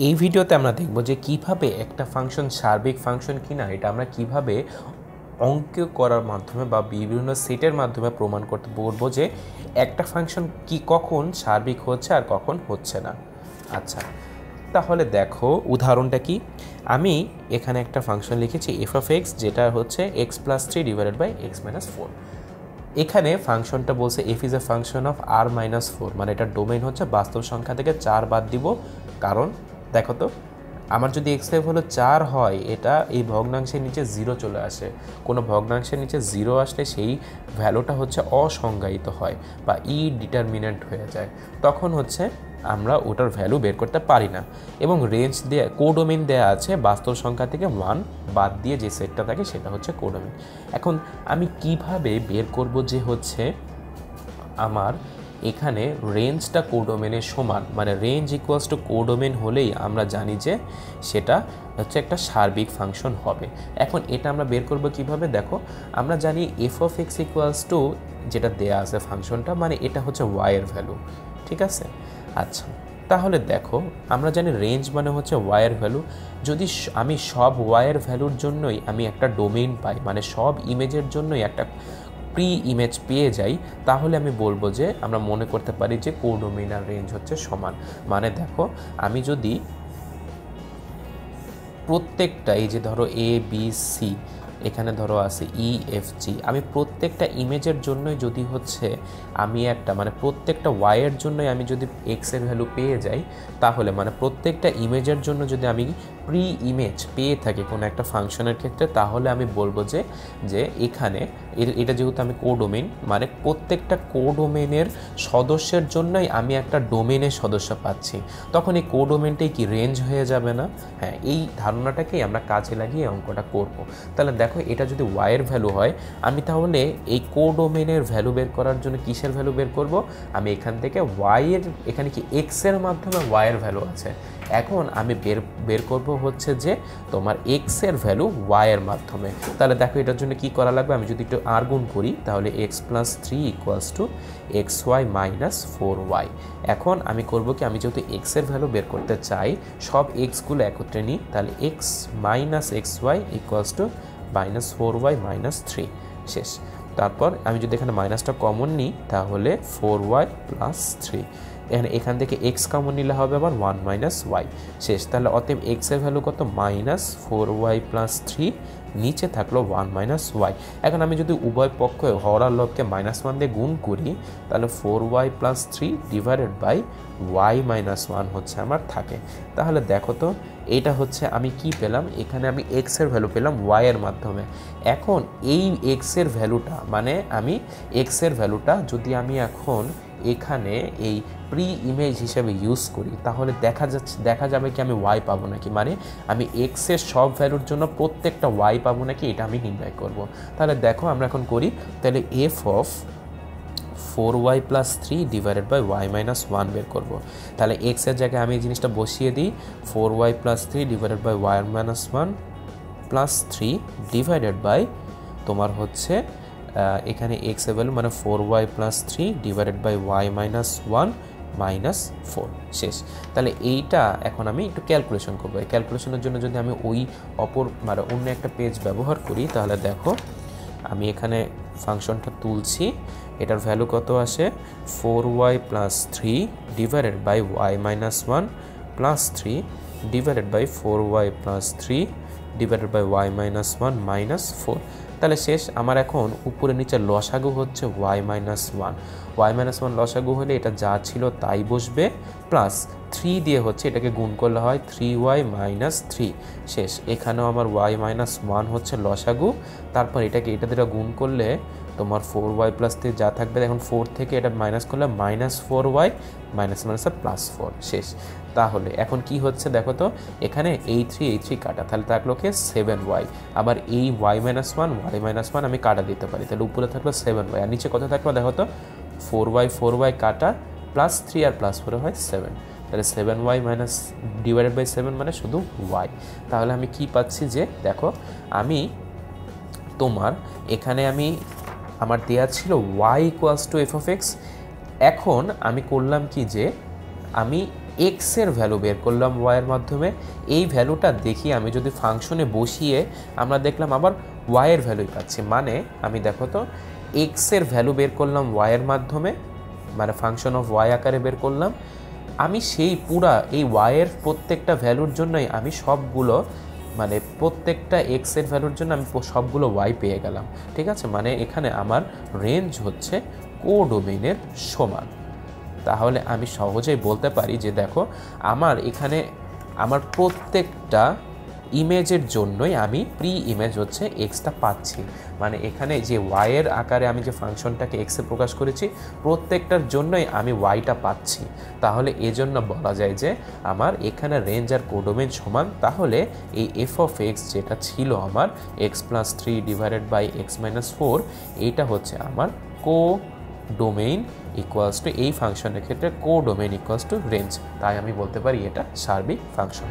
এই ভিডিওতে আমরা দেখব যে কিভাবে একটা ফাংশন সার্বিক ফাংশন কিনা এটা আমরা কিভাবে অঙ্ক করার মাধ্যমে বা বিভিন্ন সেটের মাধ্যমে প্রমাণ করতে পারবো যে একটা ফাংশন কি কখন সার্বিক হচ্ছে আর কখন হচ্ছে না। আচ্ছা, তাহলে দেখো উদাহরণটা কি। আমি এখানে একটা ফাংশন লিখেছি এফ অফ এক্স, যেটা হচ্ছে x plus 3 divided by x minus 4। এখানে ফাংশনটা বলছে f is a function of r minus 4, মানে এটার ডোমেইন হচ্ছে বাস্তব সংখ্যা থেকে 4 বাদ দিব। কারণ দেখো তো, আমার যদি এক্স এফ হলো 4 হয়, এটা এই ভগ্নাংশের নিচে 0 চলে আসে। কোনো ভগ্নাংশের নিচে 0 আসলে সেই ভ্যালুটা হচ্ছে অসংজ্ঞায়িত হয় বা ডিটারমিনেন্ট হয়ে যায়, তখন হচ্ছে আমরা ওটার ভ্যালু বের করতে পারি না। এবং রেঞ্জ দেয়া কোডোমেইন দেয়া আছে বাস্তব সংখ্যা থেকে 1 বাদ দিয়ে যে সেটটা থাকে সেটা হচ্ছে কোডোমেইন। এখন আমি কিভাবে বের করব যে হচ্ছে আমার এখানে রেঞ্জটা কোডোমেনের সমান, মানে রেঞ্জ ইকুয়ালস টু কোডোমেন হলেই আমরা জানি যে সেটা হচ্ছে একটা সার্বিক ফাংশন হবে। এখন এটা আমরা বের করব কিভাবে, দেখো আমরা জানি F of x equals to যেটা দেয়া আছে ফাংশনটা, মানে এটা হচ্ছে ওয়াইয়ের ভ্যালু, ঠিক আছে। আচ্ছা, তাহলে দেখো আমরা জানি রেঞ্জ মানে হচ্ছে ওয়াইয়ের ভ্যালু। যদি আমি সব ওয়াইয়ের ভ্যালুর জন্যই আমি একটা ডোমেইন পাই, মানে সব ইমেজের জন্যই একটা প্রি ইমেজ পেয়ে যাই, তাহলে আমি বলবো যে আমরা মনে করতে পারি যে কোডোমেইন আর রেঞ্জ হচ্ছে সমান। মানে দেখো আমি যদি প্রত্যেকটা এই যে ধরো এ বি সি, এখানে ধরো আছে ই এফ জি, আমি প্রত্যেকটা ইমেজের জন্যই যদি হচ্ছে আমি একটা মানে প্রত্যেকটা ওয়াইয়ের জন্যই আমি যদি এক্সের ভ্যালু পেয়ে যাই, তাহলে মানে প্রত্যেকটা ইমেজের জন্য যদি আমি প্রি ইমেজ পেয়ে থাকি কোনো একটা ফাংশনের ক্ষেত্রে, তাহলে আমি বলবো যে যে এখানে এটা যেহেতু আমি কোডোমেইন, মানে প্রত্যেকটা কোডোমেইনের সদস্যের জন্যই আমি একটা ডোমেইনের সদস্য পাচ্ছি, তখন এই কোডোমেইনটাই কি রেঞ্জ হয়ে যাবে না? হ্যাঁ, এই ধারণাটাকেই আমরা কাজে লাগিয়ে অঙ্কটা করব। তাহলে দেখো এটা যদি ওয়াইয়ের ভ্যালু হয়, আমি তাহলে এই কোডোমেইনের ভ্যালু বের করার জন্য কিসের ভ্যালু বের করব? আমি এখান থেকে ওয়াইয়ের, এখানে কি এক্সের মাধ্যমে ওয়াইয়ের ভ্যালু আছে, এখন আমি বের করব হচ্ছে যে তোমার এক্সের ভ্যালু ওয়াইয়ের মাধ্যমে। তাহলে দেখো এটার জন্য কি করা লাগবে, আমি যদি একটু আর গুণ করি তাহলে x plus 3 equals to x y minus 4y। এখন আমি করব কি, আমি যেহেতু এক্সের ভ্যালু বের করতে চাই, সব এক্সগুলো একত্রে নিই, তাহলে x minus x y equals to minus 4y minus 3 শেষ। তারপর আমি যদি এখানে মাইনাসটা কমন নিই তাহলে 4y প্লাস 3, এখান থেকে এক্স কমন নিলে হবে আবার 1 মাইনাস ওয়াই শেষ। তাহলে অতএব এক্সের ভ্যালু কত, মাইনাস 4y প্লাস 3, নিচে থাকলো 1 মাইনাস ওয়াই। এখন আমি যদি উভয় পক্ষ হর লবকে -1 দিয়ে গুণ করি, তাহলে 4y plus 3 divided by y minus 1 হচ্ছে আমার থাকে। তাহলে দেখো তো এটা হচ্ছে আমি কি পেলাম, এখানে আমি এক্সের ভ্যালু পেলাম ওয়াইয়ের মাধ্যমে। এখন এই এক্সের ভ্যালুটা, মানে আমি এক্সের ভ্যালুটা যদি আমি এখন এখানে এই প্রি ইমেজ হিসেবে ইউজ করি, তাহলে দেখা যাবে কি আমি ওয়াই পাবো নাকি, মানে আমি এক্সের সব ভ্যালুর জন্য প্রত্যেকটা ওয়াই পাবো নাকি, এটা আমি নির্ণয় করব। তাহলে দেখো আমরা এখন করি, তাহলে f of 4y plus 3 divided by y minus 1 বের করবো। তাহলে এক্সের জায়গায় আমি এই জিনিসটা বসিয়ে দিই, 4y plus 3 divided by y minus 1 plus 3 divided by তোমার হচ্ছে এখানে এক্স এর ভ্যালু মানে 4y plus 3 divided by y minus 1 minus 4 শেষ। তাহলে এইটা এখন আমি একটু ক্যালকুলেশন করবো। এই ক্যালকুলেশনের জন্য যদি আমি ওই মানে অন্য একটা পেজ ব্যবহার করি, তাহলে দেখো আমি এখানে ফাংশনটা তুলছি, এটার ভ্যালু কত আসে, 4y plus 3 divided by y minus 1 plus 3 divided by 4y plus 3 divided by y minus 1 minus 4। তাহলে শেষ, আমার এখন উপরে নিচে লসাগু হচ্ছে ওয়াই মাইনাস 1। ওয়াই মাইনাস 1 লসাগু হলে এটা যা ছিল তাই বসবে, প্লাস 3 দিয়ে হচ্ছে এটাকে গুণ করলে হয় 3y মাইনাস 3 শেষ। এখানেও আমার ওয়াই মাইনাস 1 হচ্ছে লসাগু, তারপর এটাকে এটা দিয়ে গুণ করলে তোমার 4y প্লাস 3 যা থাকবে, এখন 4 থেকে এটা মাইনাস করলে মাইনাস 4y মাইনাস মাইনাসে প্লাস 4 শেষ। তাহলে এখন কি হচ্ছে দেখো তো, এখানে এই 3 কাটা, তাহলে থাকলো কি 7y, আবার এই y মাইনাস 1 y মাইনাস 1 আমি কাটা দিতে পারি, তাহলে উপরে থাকলো 7y আর নিচে কত থাকলো দেখো তো, 4y কাটা প্লাস 3 আর প্লাস 4 হয় 7, তাহলে 7y মাইনাস ডিভাইডেড বাই 7 মানে শুধু y। তাহলে আমি কি পাচ্ছি যে দেখো, আমি তোমার এখানে আমার দেয়া ছিল y equals to F of x. এখন আমি করলাম কি যে আমি এক্সের ভ্যালু বের করলাম ওয়াইয়ের মাধ্যমে, এই ভ্যালুটা দেখিয়ে আমি যদি ফাংশনে বসিয়ে আমরা দেখলাম আবার ওয়াইয়ের ভ্যালুই পাচ্ছি। মানে আমি দেখো তো এক্সের ভ্যালু বের করলাম ওয়াইয়ের মাধ্যমে, মানে ফাংশন অফ ওয়াই আকারে বের করলাম, আমি সেই পুরা এই ওয়াইয়ের প্রত্যেকটা ভ্যালুর জন্যই আমি সবগুলো মানে প্রত্যেকটা এক্সের ভ্যালুর জন্য আমি সবগুলো ওয়াই পেয়ে গেলাম। ঠিক আছে, মানে এখানে আমার রেঞ্জ হচ্ছে কোডোমেইনের সমান। তাহলে আমি সহজেই বলতে পারি যে দেখো আমার এখানে আমার প্রত্যেকটা ইমেজের জন্যই আমি প্রি ইমেজ হচ্ছে এক্সটা পাচ্ছি। মানে এখানে যে ওয়াইয়ের আকারে আমি যে ফাংশনটাকে এক্সে প্রকাশ করেছি প্রত্যেকটার জন্যই আমি ওয়াইটা পাচ্ছি। তাহলে এজন্য বলা যায় যে আমার এখানে রেঞ্জ আর কোডোমেইন সমান। তাহলে এই এফ অফ এক্স যেটা ছিল আমার x+3 ডিভাইডেড বাই x-4, এইটা হচ্ছে আমার কোডোমেইন ইকুয়ালস টু এই ফাংশনের ক্ষেত্রে কোডোমেইন ইকুয়ালস টু রেঞ্জ। তাই আমি বলতে পারি এটা সার্বিক ফাংশন।